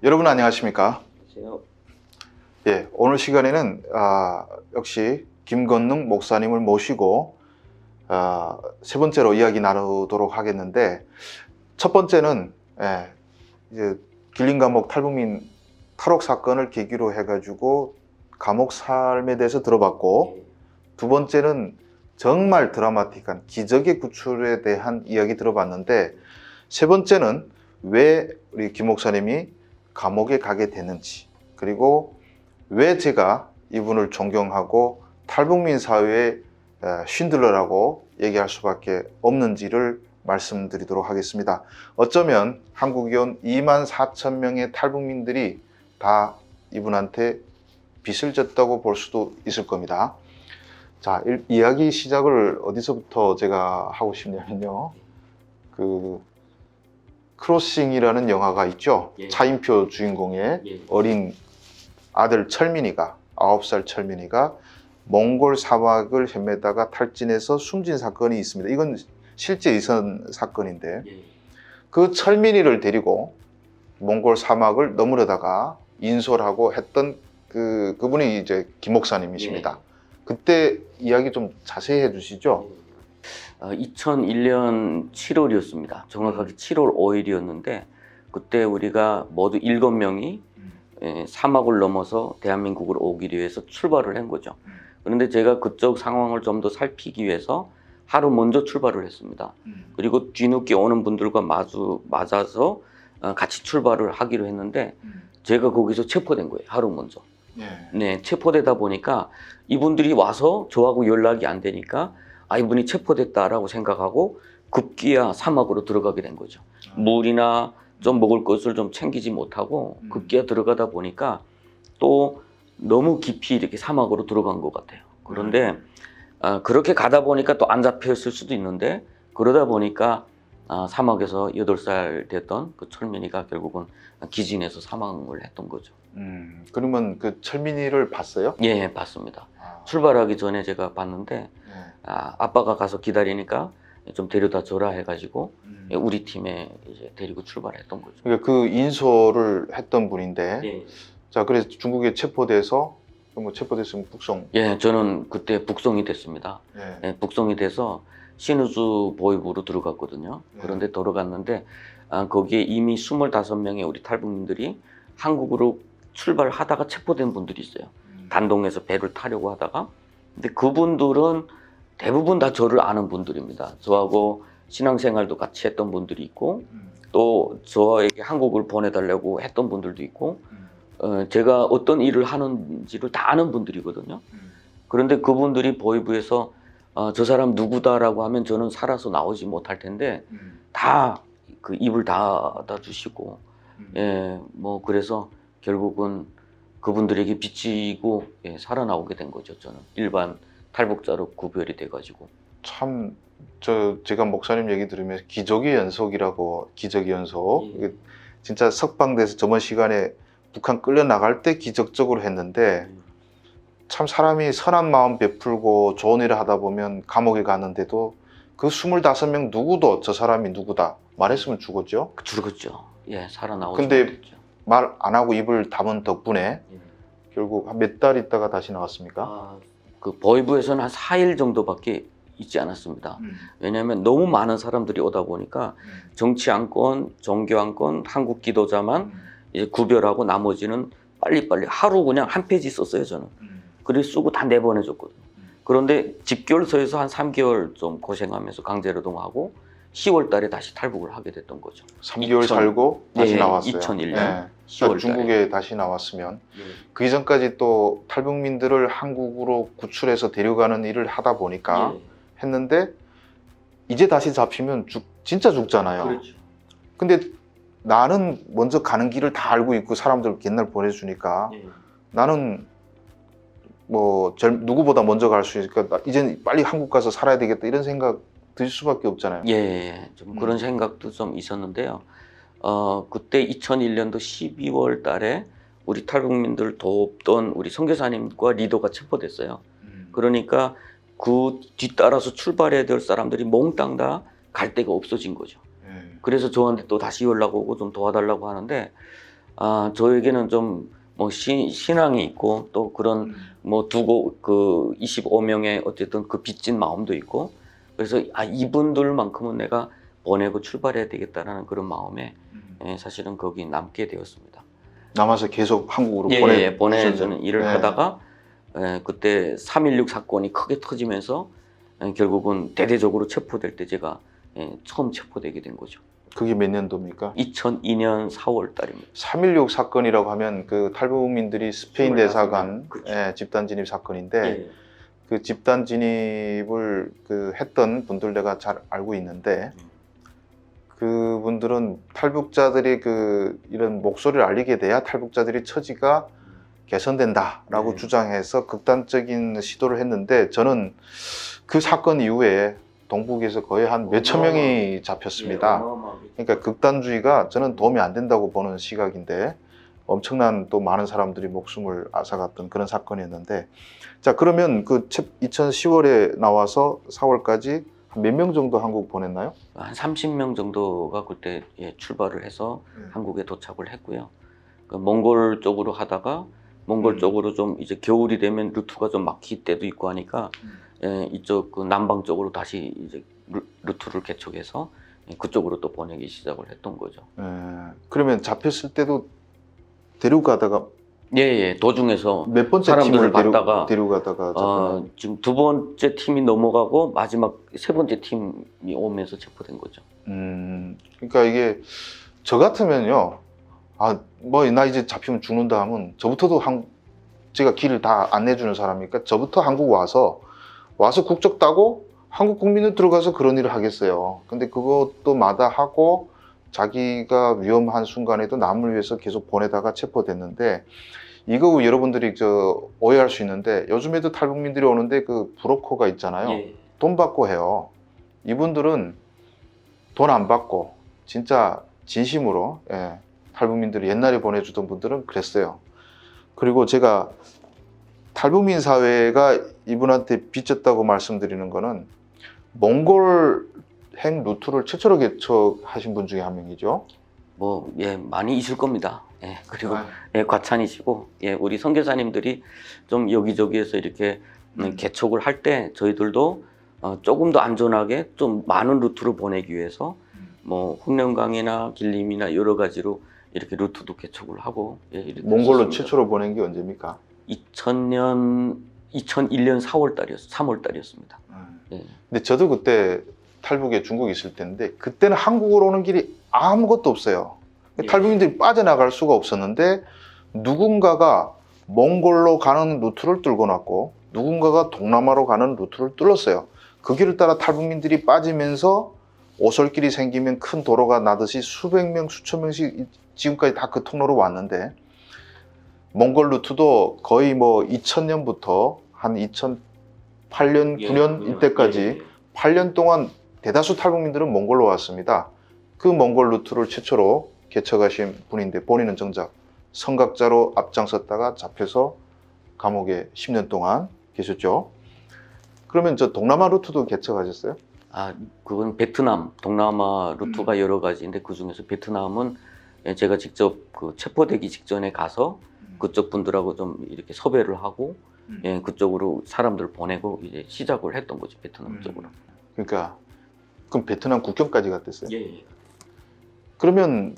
여러분 안녕하십니까? 안녕하세요. 예, 오늘 시간에는 역시 김건능 목사님을 모시고 세 번째로 이야기 나누도록 하겠는데, 첫 번째는 이제 길림 감옥 탈북민 탈옥 사건을 계기로 해가지고 감옥 삶에 대해서 들어봤고, 두 번째는 정말 드라마틱한 기적의 구출에 대한 이야기 들어봤는데, 세 번째는 왜 우리 김 목사님이 감옥에 가게 되는지, 그리고 왜 제가 이분을 존경하고 탈북민 사회의 쉰들러라고 얘기할 수밖에 없는지를 말씀드리도록 하겠습니다. 어쩌면 한국에 온 24,000명의 탈북민들이 다 이분한테 빚을 졌다고 볼 수도 있을 겁니다. 자, 이야기 시작을 어디서부터 제가 하고 싶냐면요. 크로싱이라는 영화가 있죠. 예. 차인표 주인공의 어린 아들 철민이가, 9살 철민이가 몽골 사막을 헤매다가 탈진해서 숨진 사건이 있습니다. 이건 실제 있은 사건인데, 그 철민이를 데리고 몽골 사막을 넘으려다가 인솔하고 했던 그분이 이제 김 목사님이십니다. 그때 이야기 좀 자세히 해주시죠. 2001년 7월이었습니다. 정확하게 7월 5일이었는데 그때 우리가 모두 7명이 사막을 넘어서 대한민국으로 오기 위해서 출발을 한 거죠. 그런데 제가 그쪽 상황을 좀 더 살피기 위해서 하루 먼저 출발을 했습니다. 그리고 뒤늦게 오는 분들과 맞아서 같이 출발을 하기로 했는데 제가 거기서 체포된 거예요. 하루 먼저. 네, 체포되다 보니까 이분들이 와서 저하고 연락이 안 되니까 이분이 체포됐다라고 생각하고 급기야 사막으로 들어가게 된 거죠. 물이나 좀 먹을 것을 좀 챙기지 못하고 급기야 들어가다 보니까 또 너무 깊이 이렇게 사막으로 들어간 것 같아요. 그런데 그렇게 가다 보니까 또 안 잡혔을 수도 있는데, 그러다 보니까 사막에서 8살 됐던 그 철민이가 결국은 기진해서 사망을 했던 거죠. 그러면 그 철민이를 봤어요? 예, 봤습니다. 출발하기 전에 제가 봤는데 아빠가 가서 기다리니까 좀 데려다 줘라 해가지고 우리 팀에 이제 데리고 출발했던 거죠. 그러니까 그 인솔을 했던 분인데, 자, 그래서 중국에 체포돼서, 체포됐으면 북송. 예, 저는 그때 북송이 됐습니다. 예, 북송이 돼서 신우주 보위부로 들어갔거든요. 그런데 들어갔는데 거기에 이미 25명의 우리 탈북민들이 한국으로 출발하다가 체포된 분들이 있어요. 단동에서 배를 타려고 하다가. 근데 그분들은 대부분 다 저를 아는 분들입니다. 저하고 신앙생활도 같이 했던 분들이 있고, 또 저에게 한국을 보내달라고 했던 분들도 있고, 제가 어떤 일을 하는지를 다 아는 분들이거든요. 그런데 그분들이 보위부에서 저 사람 누구다라고 하면 저는 살아서 나오지 못할 텐데 다 그 입을 닫아주시고, 예, 뭐 그래서 결국은 그분들에게 비치고 살아나오게 된 거죠. 저는 일반 탈북자로 구별이 돼가지고. 참, 제가 목사님 얘기 들으면 기적의 연속, 이게 진짜 석방돼서 저번 시간에 북한 끌려나갈 때 기적적으로 했는데, 참 사람이 선한 마음 베풀고 좋은 일을 하다 보면 감옥에 갔는데도 그 25명 누구도 저 사람이 누구다 말했으면 죽었죠. 죽었죠. 예, 살아나오지 근데 못했죠. 말 안 하고 입을 담은 덕분에 결국 한 몇 달 있다가 다시 나왔습니까? 그 보위부에서는 한 4일 정도밖에 있지 않았습니다. 왜냐하면 너무 많은 사람들이 오다 보니까 정치 안건, 종교 안건, 한국 기도자만 이제 구별하고 나머지는 빨리빨리 하루 그냥 한 페이지 썼어요, 저는. 글을 쓰고 다 내보내줬거든요. 그런데 집결소에서 한 3개월 좀 고생하면서 강제노동하고 10월 달에 다시 탈북을 하게 됐던 거죠. 3개월 살고 다시 나왔어요. 2001년 10월 그러니까 달에. 중국에 다시 나왔으면 그 이전까지 또 탈북민들을 한국으로 구출해서 데려가는 일을 하다 보니까 했는데, 이제 다시 잡히면 진짜 죽잖아요. 그렇죠. 근데 나는 먼저 가는 길을 다 알고 있고 사람들 옛날 보내주니까 나는 뭐 누구보다 먼저 갈 수 있으니까 이제는 빨리 한국 가서 살아야 되겠다 이런 생각 들 수밖에 없잖아요. 예, 좀 그런 생각도 좀 있었는데요. 그때 2001년도 12월 달에 우리 탈북민들 돕던 우리 선교사님과 리더가 체포됐어요. 그러니까 그 뒤따라서 출발해야 될 사람들이 몽땅 다 갈 데가 없어진 거죠. 그래서 저한테 또 다시 연락 오고 좀 도와달라고 하는데 저에게는 좀 뭐 신앙이 있고 또 그런 뭐 두고 그 25명의 어쨌든 그 빚진 마음도 있고 그래서 이분들만큼은 내가 보내고 출발해야 되겠다라는 그런 마음에 사실은 거기 남게 되었습니다. 남아서 계속 한국으로 보내주는 일을 네. 하다가 그때 3.16 사건이 크게 터지면서 결국은 대대적으로 체포될 때 제가 처음 체포되게 된 거죠. 그게 몇 년도입니까? 2002년 4월 달입니다. 3.16 사건이라고 하면 그 탈북민들이 스페인 25명. 대사관 그렇죠. 집단 진입 사건인데 예. 그 집단 진입을 그 했던 분들 내가 잘 알고 있는데 그분들은 탈북자들이 그 이런 목소리를 알리게 돼야 탈북자들이 처지가 개선된다라고 네. 주장해서 극단적인 시도를 했는데 저는 그 사건 이후에 동북에서 거의 한 몇천 명이 잡혔습니다. 그러니까 극단주의가 저는 도움이 안 된다고 보는 시각인데 엄청난 또 많은 사람들이 목숨을 앗아갔던 그런 사건이었는데 자 그러면 그 2010월에 나와서 4월까지 몇 명 정도 한국 보냈나요? 한 30명 정도가 그때 출발을 해서 한국에 도착을 했고요. 그 몽골 쪽으로 하다가 몽골 쪽으로 좀 이제 겨울이 되면 루트가 좀 막힐 때도 있고 하니까 이쪽 그 남방 쪽으로 다시 이제 루트를 개척해서 그쪽으로 또 보내기 시작을 했던 거죠. 그러면 잡혔을 때도 데려가다가 도중에서 몇 번째 사람들을 팀을 봤다가 데려가다가 잡혔나요? 지금 두 번째 팀이 넘어가고 마지막 세 번째 팀이 오면서 체포된 거죠. 그러니까 이게 저 같으면요, 뭐 나 이제 잡히면 죽는다 하면 저부터도 제가 길을 다 안내주는 사람이니까 저부터 한국 와서 국적 따고 한국 국민으로 들어가서 그런 일을 하겠어요. 근데 그것도 마다하고 자기가 위험한 순간에도 남을 위해서 계속 보내다가 체포됐는데 이거 여러분들이 오해할 수 있는데 요즘에도 탈북민들이 오는데 그 브로커가 있잖아요. 돈 받고 해요. 이분들은 돈 안 받고 진짜 진심으로 탈북민들이 옛날에 보내주던 분들은 그랬어요. 그리고 제가 탈북민 사회가 이분한테 빚졌다고 말씀드리는 거는 몽골행 루트를 최초로 개척하신 분 중에 한 명이죠. 많이 있을 겁니다. 그리고 과찬이시고 우리 선교사님들이 좀 여기저기에서 이렇게 개척을 할 때 저희들도 조금 더 안전하게 좀 많은 루트를 보내기 위해서 뭐 흑령강이나 길림이나 여러 가지로 이렇게 루트도 개척을 하고 이렇게 몽골로 했었습니다. 최초로 보낸 게 언제입니까? 2001년 3월 달이었습니다. 근데 저도 그때 탈북에 중국에 있을 때인데 그때는 한국으로 오는 길이 아무것도 없어요. 탈북민들이 빠져나갈 수가 없었는데 누군가가 몽골로 가는 루트를 뚫고 놨고 누군가가 동남아로 가는 루트를 뚫었어요. 그 길을 따라 탈북민들이 빠지면서 오솔길이 생기면 큰 도로가 나듯이 수백 명, 수천 명씩 지금까지 다 그 통로로 왔는데 몽골 루트도 거의 뭐 2000년부터 한 2008년, 9년 이때까지 8년 동안 대다수 탈북민들은 몽골로 왔습니다. 그 몽골 루트를 최초로 개척하신 분인데 본인은 정작 선각자로 앞장섰다가 잡혀서 감옥에 10년 동안 계셨죠. 그러면 저 동남아 루트도 개척하셨어요? 그건 베트남, 동남아 루트가 여러 가지인데 그 중에서 베트남은 제가 직접 그 체포되기 직전에 가서 그쪽 분들하고 좀 이렇게 섭외를 하고 그쪽으로 사람들 보내고 이제 시작을 했던 거죠, 베트남 쪽으로. 그러니까 그럼 베트남 국경까지 갔댔어요? 예. 그러면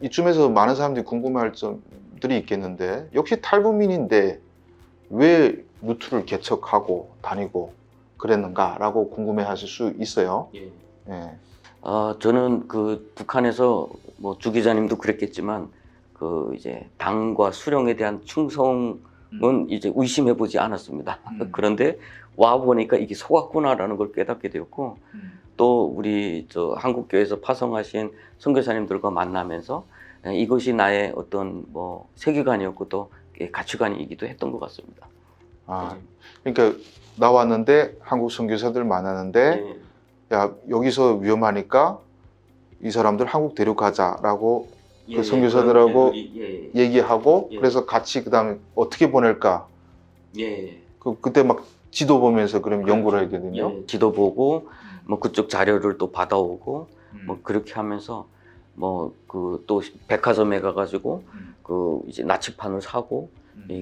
이쯤에서 많은 사람들이 궁금해할 점들이 있겠는데 역시 탈북민인데 왜 루트를 개척하고 다니고 그랬는가라고 궁금해하실 수 있어요. 저는 그 북한에서 뭐 주 기자님도 그랬겠지만 그 이제 당과 수령에 대한 충성은 이제 의심해보지 않았습니다. 그런데 와 보니까 이게 속았구나라는 걸 깨닫게 되었고 또 우리 한국교회에서 파송하신 선교사님들과 만나면서 이것이 나의 어떤 뭐 세계관이었고 또 가치관이기도 했던 것 같습니다. 그러니까 나왔는데 한국 선교사들 만나는데 야 여기서 위험하니까 이 사람들 한국 데려가자라고 그 선교사들하고 얘기하고 그래서 같이 그다음에 어떻게 보낼까? 그때 막 지도 보면서 그럼 연구를 하거든요. 지도 보고 뭐 그쪽 자료를 또 받아오고 뭐 그렇게 하면서 뭐 그 또 백화점에 가가지고 그 이제 나치판을 사고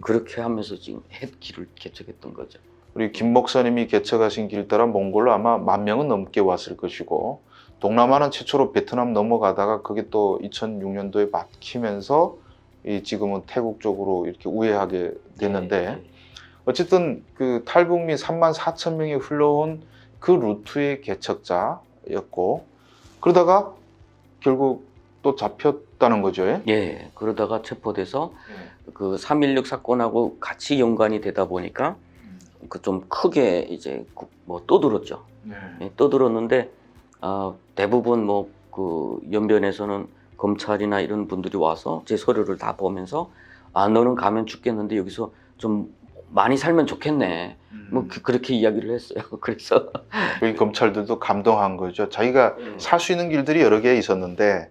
그렇게 하면서 지금 길을 개척했던 거죠. 우리 김 목사님이 개척하신 길 따라 몽골로 아마 10,000명은 넘게 왔을 것이고 동남아는 최초로 베트남 넘어가다가 그게 또 2006년도에 막히면서 지금은 태국 쪽으로 이렇게 우회하게 됐는데 어쨌든 그 탈북민 34,000명이 흘러온 그 루트의 개척자였고 그러다가 결국 또 잡혔다는 거죠. 예? 예, 그러다가 체포돼서 그 3.16 사건하고 같이 연관이 되다 보니까 그 좀 크게 이제 뭐 떠들었죠. 예, 떠들었는데 대부분 뭐 그 연변에서는 검찰이나 이런 분들이 와서 제 서류를 다 보면서 너는 가면 죽겠는데 여기서 좀 많이 살면 좋겠네. 뭐 그렇게 이야기를 했어요. 그래서 여기 검찰들도 감동한 거죠. 자기가 살 수 있는 길들이 여러 개 있었는데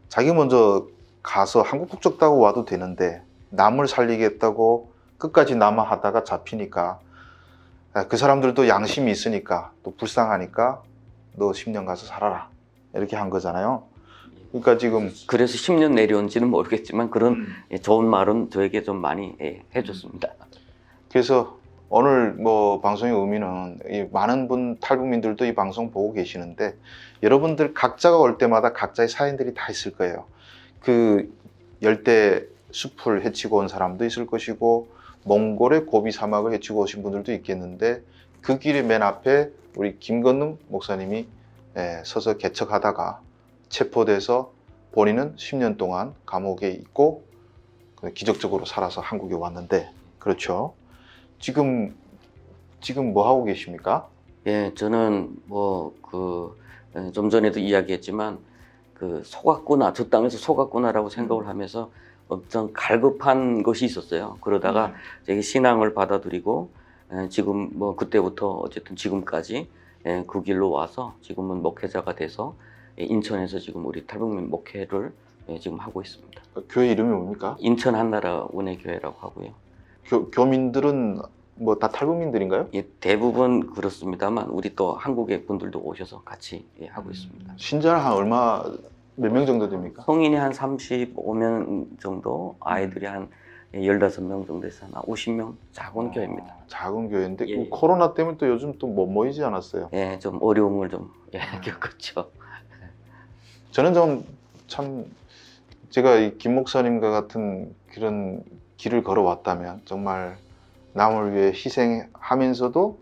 자기 먼저 가서 한국 국적 따고 와도 되는데 남을 살리겠다고 끝까지 남아하다가 잡히니까 그 사람들도 양심이 있으니까 또 불쌍하니까 너 10년 가서 살아라 이렇게 한 거잖아요. 그러니까 지금 그래서 10년 내려온지는 모르겠지만 그런 좋은 말은 저에게 좀 많이 해줬습니다. 그래서 오늘 뭐 방송의 의미는 이 많은 분 탈북민들도 이 방송 보고 계시는데 여러분들 각자가 올 때마다 각자의 사연들이 다 있을 거예요. 그 열대 숲을 헤치고 온 사람도 있을 것이고 몽골의 고비 사막을 헤치고 오신 분들도 있겠는데 그 길의 맨 앞에 우리 김건능 목사님이 서서 개척하다가 체포돼서 본인은 10년 동안 감옥에 있고 기적적으로 살아서 한국에 왔는데 그렇죠. 지금 뭐 하고 계십니까? 예, 저는 뭐 좀 전에도 이야기했지만 그 속았구나, 저 땅에서 속았구나라고 생각을 하면서 엄청 갈급한 것이 있었어요. 그러다가 제가 신앙을 받아들이고 지금 뭐 그때부터 어쨌든 지금까지 그 길로 와서 지금은 목회자가 돼서 인천에서 지금 우리 탈북민 목회를 지금 하고 있습니다. 교회 이름이 뭡니까? 인천 한나라 운해교회라고 하고요. 교민들은 뭐 다 탈북민들인가요? 예, 대부분 그렇습니다만 우리 또 한국의 분들도 오셔서 같이 하고 있습니다. 신자는 한 몇 명 정도 됩니까? 성인이 한 35명 정도, 아이들이 한 15명 정도 돼서 한 50명 작은 교회입니다. 작은 교회인데 예. 코로나 때문에 또 요즘 또 못 모이지 않았어요? 예, 좀 어려움을 좀 겪었죠. 저는 좀 참 제가 이 김 목사님과 같은 그런 길을 걸어왔다면 정말 남을 위해 희생하면서도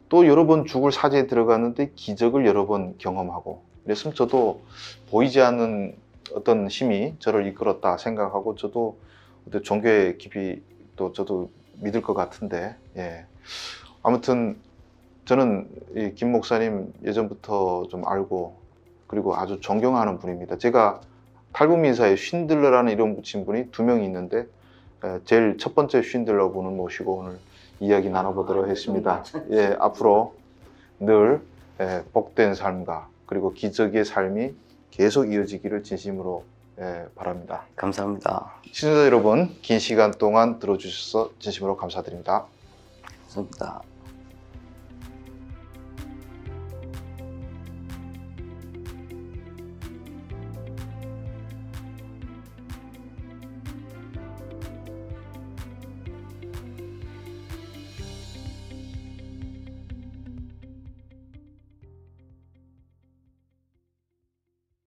또 여러 번 죽을 사제에 들어갔는데 기적을 여러 번 경험하고 그랬으면 저도 보이지 않는 어떤 힘이 저를 이끌었다 생각하고 저도 종교에 깊이 또 저도 믿을 것 같은데 아무튼 저는 이 김 목사님 예전부터 좀 알고 그리고 아주 존경하는 분입니다. 제가 탈북민사에 쉰들러라는 이름 붙인 분이 2명이 있는데 제일 첫 번째 쉰들러 분을 모시고 오늘 이야기 나눠보도록 했습니다. 앞으로 늘 복된 삶과 그리고 기적의 삶이 계속 이어지기를 진심으로 바랍니다. 감사합니다. 시청자 여러분, 긴 시간 동안 들어주셔서 진심으로 감사드립니다. 감사합니다.